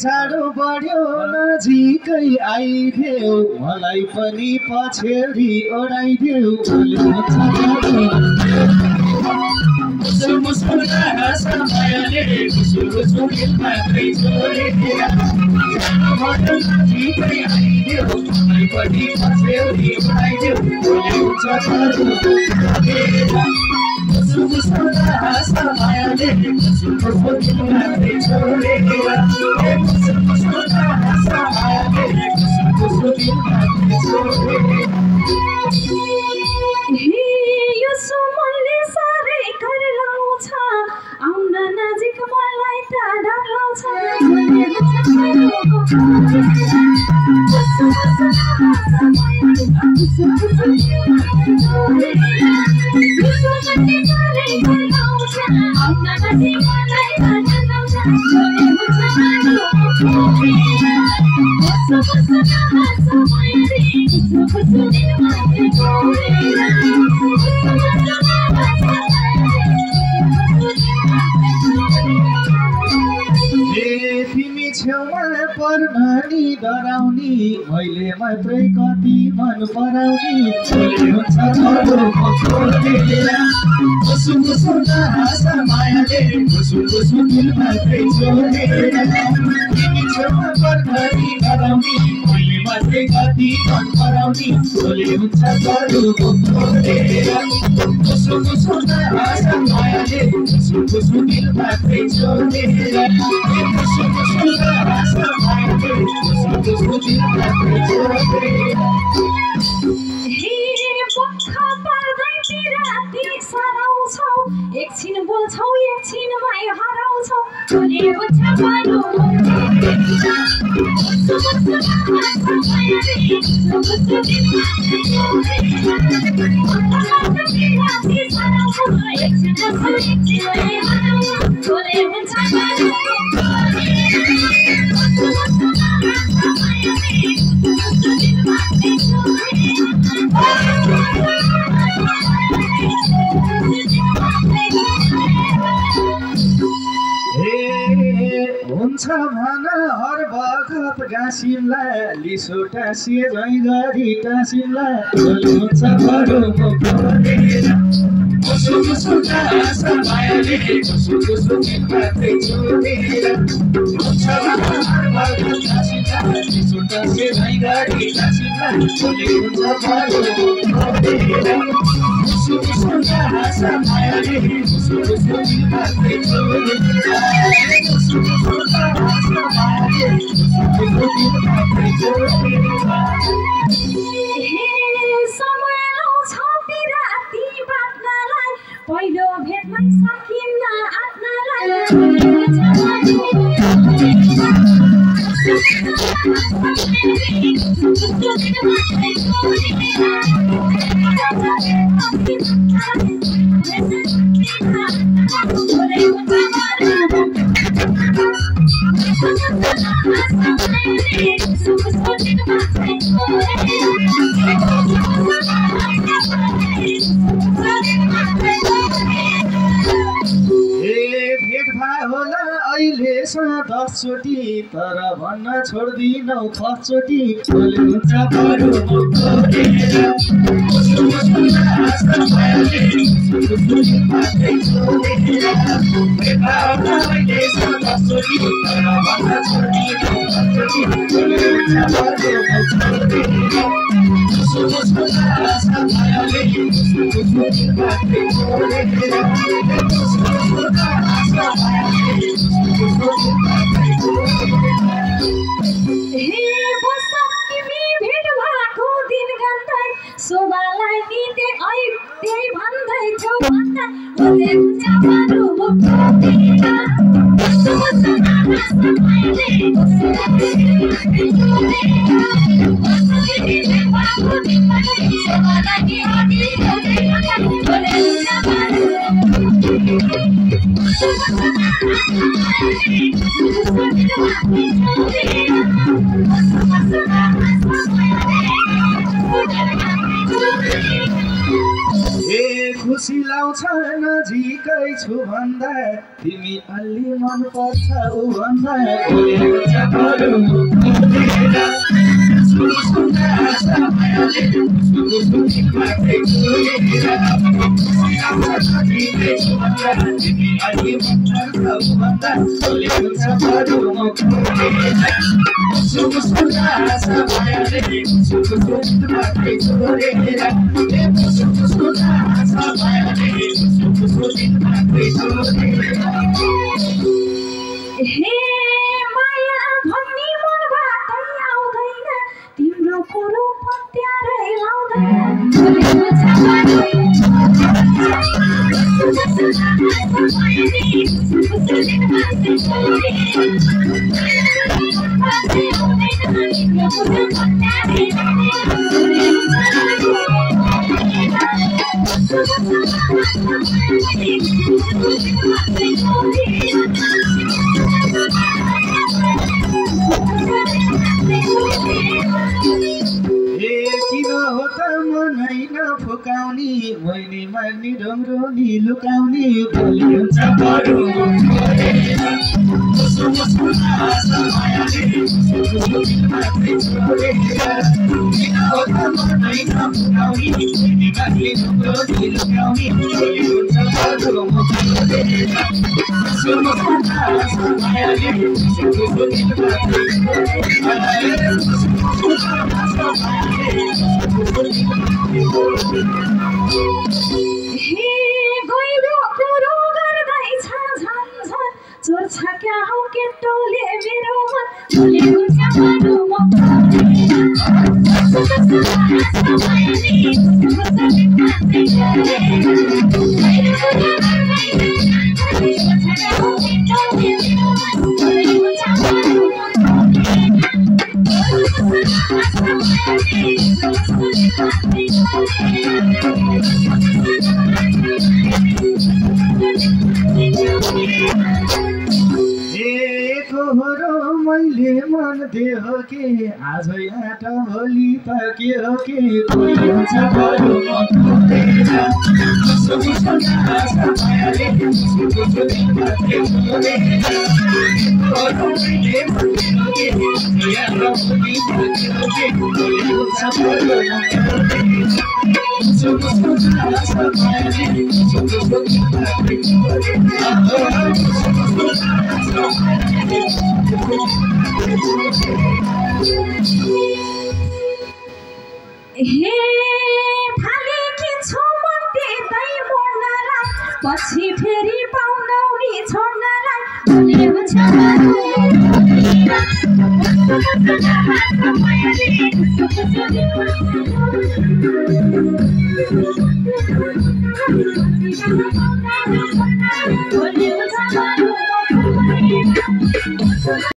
जाडो बढ्यो नजिकै आइदेऊ मलाई पनि पछ्यौरी ओढाइदेऊ यो सुमनले साह्रै घर लाउँछ आउन नजिक मलाई त डर लाउँछ तिमी छेउमा पर्न नि डराउनी मैले मात्रै कति मन पराउनी मायाले तिमी छेउमा पर्न नि डराउनी मैले मात्रै कति मन पराउनी भोलि हुन्छ मायाले मात्रै छोडेर एकछिन बोल्छौ एकछिनमै हराउँछौ हुन्छ भन हर बखत गाँसिमलाई लिसो टाँसिए झै गरी टाँसिमलाई हुन्छ पहिलो भेटमै सकिन्न आत्मालाई होला अहिले 10 चोटी तर भन्न छोड्दिनौ 10 चोटी हुन्छ शोभालाई निते ऐ त्यही भन्दैछौ भन्दा ओले चामारो मुक्तिना खुसी लाउँछ नजिकै छु भन्दा तिमी अलि मन पर्छ उ भन्दा हे माया भन्ने मनबाटै आउँदैन तिम्रो कुरो पत्यारै लाउँदैन किन हो त मनै नफुकाउने मैले माग्ने ढङ्ग्रोनी लुकाउने भोलि हुन्छ बरु गहिरो कुरो गर्दैछ झन् चोर्छ क्या हौ केटोले मेरो मन भोलि हुन्छ बरु मैले मन देह के आज आँट भोलि त के हो के भोलि हुन्छ बरु हे थालेकी छु म त्यतै मर्नलाई पछि फेरि पाउनौनी छोड्नलाई भोलि हुन्छ बरु